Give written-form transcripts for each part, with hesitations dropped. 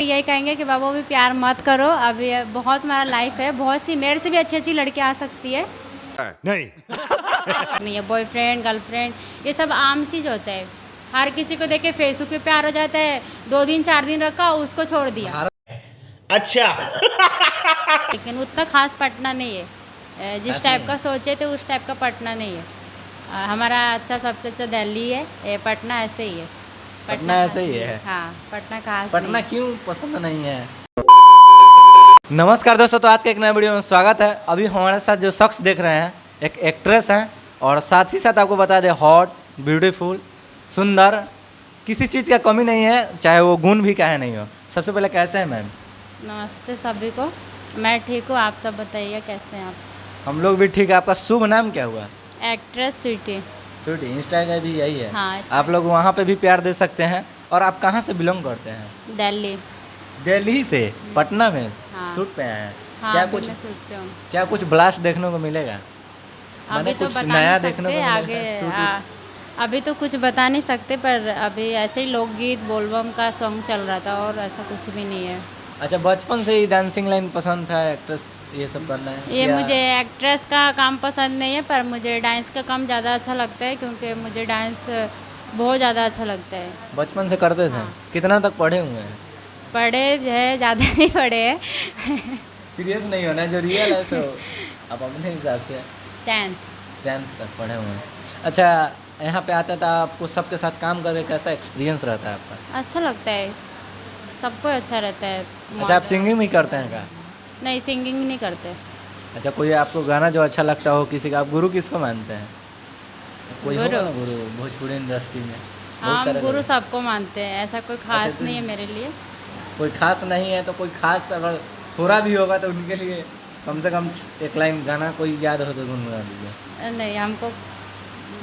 यही कहेंगे कि बाबू भी प्यार मत करो, अभी बहुत हमारा लाइफ है, बहुत सी मेरे से भी अच्छी अच्छी लड़की आ सकती है। नहीं है बॉयफ्रेंड गर्लफ्रेंड ये सब आम चीज़ होता है। हर किसी को देख के फेसबुक पे प्यार हो जाता है, 2 दिन 4 दिन रखा उसको छोड़ दिया। अच्छा। लेकिन उतना खास पटना नहीं है, जिस टाइप का सोचे थे उस टाइप का पटना नहीं है। हमारा अच्छा सबसे अच्छा दिल्ली है, पटना ऐसे ही है। पटना ऐसे ही है। हाँ पटना खास पटना क्यों पसंद नहीं है? नमस्कार दोस्तों, तो आज के एक नए वीडियो में स्वागत है। अभी हमारे साथ जो शख्स देख रहे हैं एक एक्ट्रेस हैं और साथ ही साथ आपको बता दें हॉट, ब्यूटीफुल, सुंदर, किसी चीज़ का कमी नहीं है, चाहे वो गुण भी काहे नहीं हो। सबसे पहले कैसे हैं मैम? नमस्ते सभी को, मैं ठीक हूँ, आप सब बताइए कैसे हैं आप? हम लोग भी ठीक है। आपका शुभ नाम क्या हुआ? एक्ट्रेस स्वीटी। स्वीटी, इंस्टा का भी यही है। हाँ आप लोग वहाँ पे भी प्यार दे सकते हैं। और आप कहाँ से बिलोंग करते हैं? दिल्ली। दिल्ली से पटना में हाँ। शूट पे आए हैं। हाँ क्या अभी कुछ मैं सूट पे हूँ। क्या कुछ ब्लास्ट देखने को मिलेगा? अभी माने तो कुछ बता नया नहीं देखने सकते को आगे मिलेगा? शूट अभी तो कुछ बता नहीं सकते, पर अभी ऐसे ही लोकगीत बोलबम का सॉन्ग चल रहा था और ऐसा कुछ भी नहीं है। अच्छा, बचपन से ही डांसिंग लाइन पसंद था, एक्ट्रेस ये सब करना है? ये या मुझे एक्ट्रेस का काम पसंद नहीं है, पर मुझे डांस का काम ज़्यादा अच्छा लगता है, क्योंकि मुझे डांस बहुत ज़्यादा अच्छा लगता है। बचपन से करते थे? हाँ। कितना तक पढ़े हुए हैं? पढ़े है ज़्यादा नहीं पढ़े हैं। सीरियस नहीं होना, जो रियल है सो आप अपने हिसाब से 10th। 10th तक पढ़े हुए हैं। अच्छा, यहाँ पे आता था आपको सबके साथ काम करके कैसा एक्सपीरियंस रहता है आपका? अच्छा लगता है, सबको अच्छा रहता है। अच्छा, आप सिंगिंग भी करते हैं क्या? नहीं, सिंगिंग नहीं करते। अच्छा, कोई आपको गाना जो अच्छा लगता हो किसी का, आप गुरु किसको मानते हैं? कोई होगा गुरु? ना गुरु भोजपुरी इंडस्ट्री में बहुत हम सारे गुरु लोग। सबको मानते हैं, ऐसा कोई खास तो नहीं है मेरे लिए। कोई खास नहीं है तो कोई खास अगर थोड़ा भी होगा तो उनके लिए कम से कम एक लाइन गाना कोई याद हो तो गुनगुना दीजिए। नहीं हमको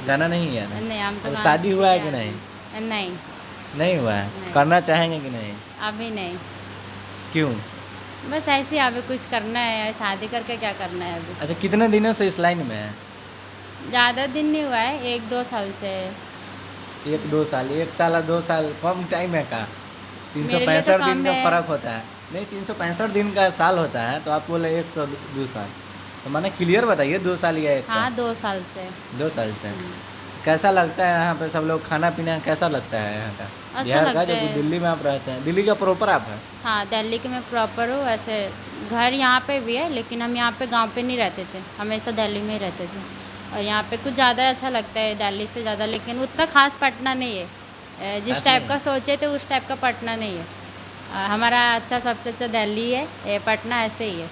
गाना नहीं याद है? नहीं हमको तो गाना शादी हुआ है कि याद नहीं? नहीं, नहीं हुआ है? नहीं। करना चाहेंगे कि नहीं? अभी नहीं, क्यों? बस ऐसे ही अभी कुछ करना है, शादी करके क्या करना है अभी। अच्छा, कितने दिनों से इस लाइन में है? ज़्यादा दिन नहीं हुआ है, 1-2 साल से। 1-2 साल? 1 साल और 2 साल कम टाइम है का? मेरे लिए तो 365 कम दिन का है। फर्क होता है। नहीं, 365 दिन का साल होता है तो आप बोले 102 साल, तो माने क्लियर बताइए 2 साल या 1 हाँ साल? 2 साल से। 2 साल से। कैसा लगता है यहाँ पे सब लोग, खाना पीना कैसा लगता है यहाँ का? अच्छा बिहार का, लगता जो कि है। दिल्ली में आप रहते हैं, दिल्ली का प्रॉपर आप हैं? हाँ दिल्ली के मैं प्रॉपर हूँ, वैसे घर यहाँ पे भी है, लेकिन हम यहाँ पे गांव पे नहीं रहते थे, हमेशा दिल्ली में ही रहते थे। और यहाँ पे कुछ ज़्यादा अच्छा लगता है दिल्ली से ज़्यादा, लेकिन उतना खास पटना नहीं है। जिस खास टाइप नहीं का सोचे थे उस टाइप का पटना नहीं है। हमारा अच्छा सबसे अच्छा दिल्ली है, पटना ऐसे ही है।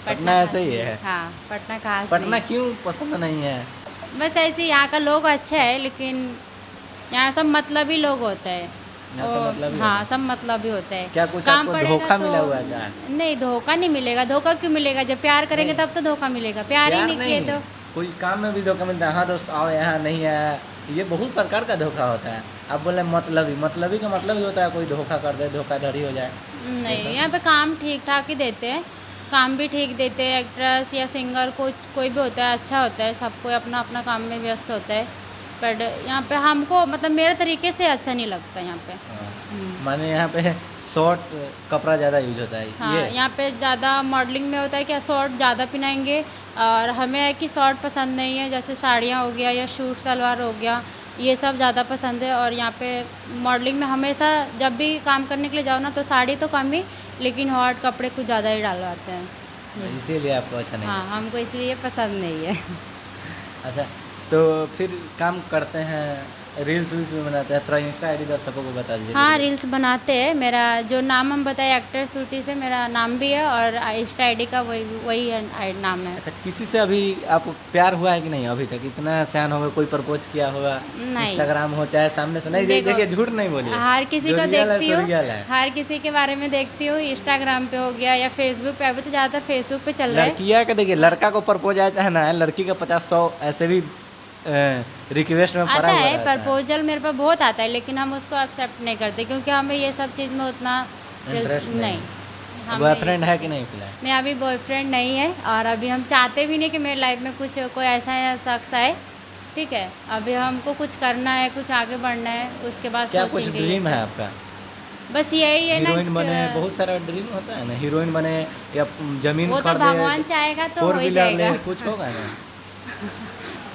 पटना ऐसे ही है? हाँ पटना खास पटना नहीं। क्यों पसंद नहीं है? बस ऐसे ही यहाँ का लोग अच्छा है, लेकिन यहाँ सब मतलबी लोग होते हैं। यहाँ सब और मतलबी हाँ होते सब मतलबी होते हैं। क्या कुछ काम आपको पड़ेगा धोखा तो- मिला हुआ है क्या? नहीं धोखा नहीं मिलेगा, धोखा क्यों मिलेगा? जब प्यार करेंगे नहीं। तब तो धोखा मिलेगा, प्यार ही नहीं किए तो। कोई काम में भी धोखा मिलता है। हाँ दोस्त आओ यहाँ नहीं आया, ये बहुत प्रकार का धोखा होता है। आप बोले मतलबी का मतलब ही होता है कोई धोखा कर दे, धोखाधड़ी हो जाए। नहीं, यहाँ पे काम ठीक ठाक ही देते हैं, काम भी ठीक देते हैं। एक्ट्रेस या सिंगर कोई भी होता है अच्छा होता है, सब कोई अपना अपना काम में व्यस्त होता है। बट यहाँ पे हमको मतलब मेरे तरीके से अच्छा नहीं लगता यहाँ पे। हाँ। माने यहाँ पे शॉर्ट कपड़ा ज़्यादा यूज होता है। हाँ ये यहाँ पे ज़्यादा मॉडलिंग में होता है कि शॉर्ट ज़्यादा पहनाएंगे, और हमें है कि शॉर्ट पसंद नहीं है, जैसे साड़ियाँ हो गया या सूट सलवार हो गया, ये सब ज़्यादा पसंद है। और यहाँ पे मॉडलिंग में हमेशा जब भी काम करने के लिए जाओ ना तो साड़ी तो कम ही, लेकिन हॉट कपड़े कुछ ज़्यादा ही डालवाते हैं। इसीलिए आपको अच्छा नहीं हाँ हमको इसलिए पसंद नहीं है। अच्छा, तो फिर काम करते हैं, रील्स वील्स भी बनाते हैं, थोड़ा इंस्टा आईडी दर्शकों को बता दीजिए। हाँ रील्स बनाते हैं, मेरा जो नाम हम बताए एक्टर सूटी से मेरा नाम भी है, और इंस्टा आईडी का वही नाम है। अच्छा, किसी से अभी आपको प्यार हुआ है कि नहीं अभी तक? इतना सयान हो गए, कोई प्रपोज किया होगा? नहीं। इंस्टाग्राम हो चाहे सामने से? नहीं, देखो, देखिए झूठ नहीं बोलिए। हर किसी जो को रियल है, देखती सो हूँ, रियल है। हर किसी के बारे में देखती हूँ, इंस्टाग्राम पे हो गया या फेसबुक पे। अभी तो ज़्यादातर फेसबुक पे चल रहा है। लड़कियाँ का देखिए, लड़का को प्रपोज आया चाहे ना है, लड़की का 50-100 ऐसे भी रिक्वेस्ट में पड़ा आता हुआ है रहता है। प्रपोजल मेरे पास बहुत आता है, लेकिन हम उसको एक्सेप्ट नहीं करते, क्योंकि हमें ये सब चीज़ में उतना इंटरेस्ट नहीं। हमें बॉयफ्रेंड है कि नहीं फिलहाल? नहीं अभी बॉयफ्रेंड नहीं है, और अभी हम चाहते भी नहीं कि मेरे लाइफ में कुछ कोई ऐसा शख्स आए। ठीक है, अभी हमको कुछ करना है, कुछ आगे बढ़ना है, उसके बाद क्या कुछ सोचेंगे ये ड्रीम है सब। आपका? बस यही है ना हीरोइन बने, बहुत सारा ड्रीम होता है ना, हीरोइन बने या जमीन वो तो खरीदे, भगवान चाहेगा तो फोर हो ही व्हीलर ले, जाएगा। कुछ होगा ना।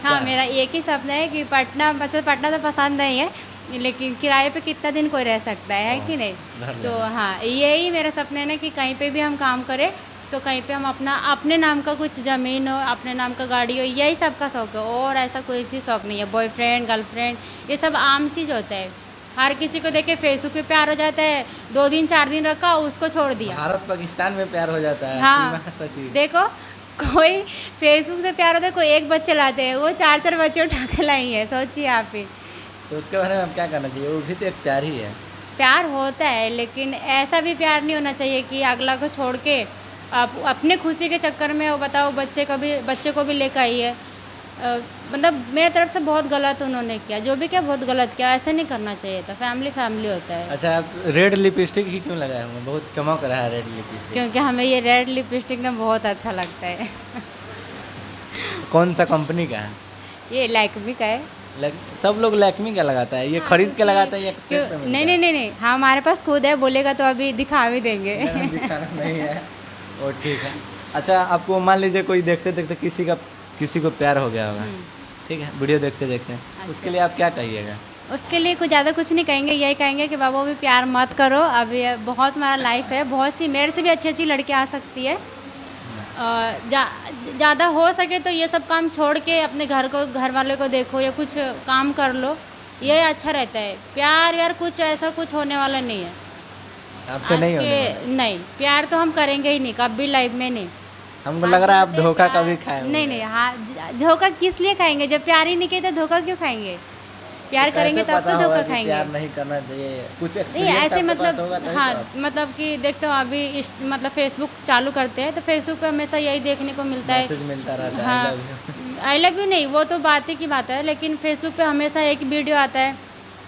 हाँ, मेरा एक ही सपना है कि पटना, मतलब पटना तो पसंद नहीं है, लेकिन किराए पे कितना दिन कोई रह सकता है कि नहीं। घर तो लेना। हाँ, यही मेरा सपना है ना कि कहीं पे भी हम काम करें तो कहीं पे हम अपने नाम का कुछ ज़मीन हो, अपने नाम का गाड़ी हो, यही सबका शौक है, और ऐसा कोई चीज़ शौक नहीं है। बॉयफ्रेंड, गर्लफ्रेंड, ये सब आम चीज़ होता है। हर किसी को देखे फेसबुक पे प्यार हो जाता है, 2 दिन 4 दिन रखा, उसको छोड़ दिया। भारत पाकिस्तान में प्यार हो जाता है। हाँ, सीमा सचिव। देखो, कोई फेसबुक से प्यार होता है, कोई एक बच्चे लाते हैं, वो 4-4 बच्चे उठा के लाई है, सोचिए आप ही। तो उसके बारे में हम क्या करना चाहिए, वो भी तो एक प्यार ही है। प्यार होता है, लेकिन ऐसा भी प्यार नहीं होना चाहिए कि अगला को छोड़ के आप अपने खुशी के चक्कर में, वो बताओ बच्चे को भी लेकर आई है। मतलब मेरे तरफ से बहुत गलत उन्होंने किया, जो भी किया बहुत गलत किया, ऐसा नहीं करना चाहिए था। फैमिली होता है। अच्छा, आप रेड लिपस्टिक ही क्यों लगाए हुए हैं? बहुत चमक रहा है रेड लिपस्टिक। क्योंकि हमें ये रेड लिपस्टिक ना बहुत अच्छा लगता है। कौन सा कंपनी का है? ये लैक्मी का है। सब लोग लैक्मी का लगाता है, ये हाँ, खरीद के क्योंकि- लगाता है या सेट पे मिलता नहीं नहीं नहीं नहीं, हाँ, हमारे पास खुद है, बोलेगा तो अभी दिखा भी देंगे। है? दिखाना नहीं है, और ठीक है। अच्छा, आपको मान लीजिए कोई देखते देखते किसी को प्यार हो गया होगा, ठीक है, वीडियो देखते देखते, उसके लिए आप क्या कहिएगा? उसके लिए ज़्यादा कुछ नहीं कहेंगे, यही कहेंगे कि बाबू भी प्यार मत करो, अभी बहुत हमारा लाइफ है, बहुत सी मेरे से भी अच्छी अच्छी लड़कियाँ आ सकती है। ज़्यादा हो सके तो ये सब काम छोड़ के अपने घर वाले को देखो या कुछ काम कर लो, ये अच्छा रहता है। प्यार यार कुछ ऐसा कुछ होने वाला नहीं है। आपसे नहीं होने वाला। नहीं, प्यार तो हम करेंगे ही नहीं, कभी लाइफ में नहीं। हमको लग रहा है आप धोखा कभी खाए नहीं नहीं, हाँ, धोखा किस लिए खाएंगे? जब प्यार ही नहीं किया तो धोखा क्यों खाएंगे? प्यार करेंगे तब तो धोखा खाएंगे। प्यार नहीं करना चाहिए, कुछ नहीं, एक्सपीरियंस ऐसे आपके पास होगा मतलब तभी हाँ, तो आप मतलब कि देखते हो अभी मतलब फेसबुक चालू करते हैं तो फेसबुक पे हमेशा यही देखने को मिलता है। मैसेज मिलता रहता है, हाँ, I love you। I love you नहीं, वो तो बात ही की बात है, लेकिन फेसबुक पे हमेशा एक वीडियो आता है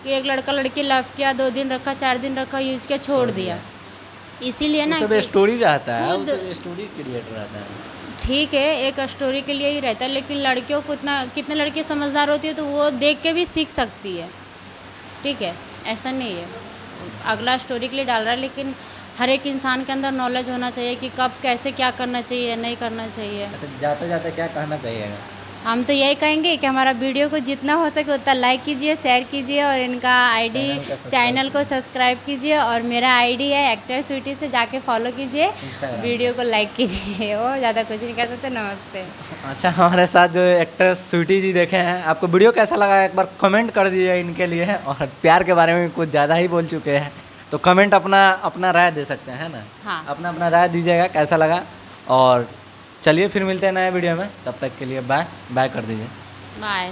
कि एक लड़का लड़की लव किया, 2 दिन रखा, 4 दिन रखा, यूज किया, छोड़ दिया। इसीलिए ना वो सब कि स्टोरी रहता है, वो खुद- सब स्टोरी क्रिएट रहता है। ठीक है, एक स्टोरी के लिए ही रहता है, लेकिन लड़कियों को कितने लड़की समझदार होती है तो वो देख के भी सीख सकती है, ठीक है, ऐसा नहीं है। अगला स्टोरी के लिए डाल रहा है, लेकिन हर एक इंसान के अंदर नॉलेज होना चाहिए कि कब कैसे क्या करना चाहिए, नहीं करना चाहिए। अच्छा, जाते जाते क्या कहना चाहिएगा? हम तो यही कहेंगे कि हमारा वीडियो को जितना हो सके उतना लाइक कीजिए, शेयर कीजिए, और इनका चैनल को सब्सक्राइब कीजिए, और मेरा आईडी है एक्टर स्वीटी, से जाके फॉलो कीजिए, Instagram। वीडियो को लाइक कीजिए, और ज़्यादा कुछ नहीं कर सकते। नमस्ते। अच्छा, हमारे साथ जो एक्टर स्वीटी जी देखे हैं, आपको वीडियो कैसा लगा एक बार कमेंट कर दीजिए इनके लिए। और प्यार के बारे में कुछ ज़्यादा ही बोल चुके हैं, तो कमेंट अपना राय दे सकते हैं, है ना? हाँ, अपना राय दीजिएगा कैसा लगा। और चलिए फिर मिलते हैं नए वीडियो में, तब तक के लिए बाय बाय कर दीजिए। बाय।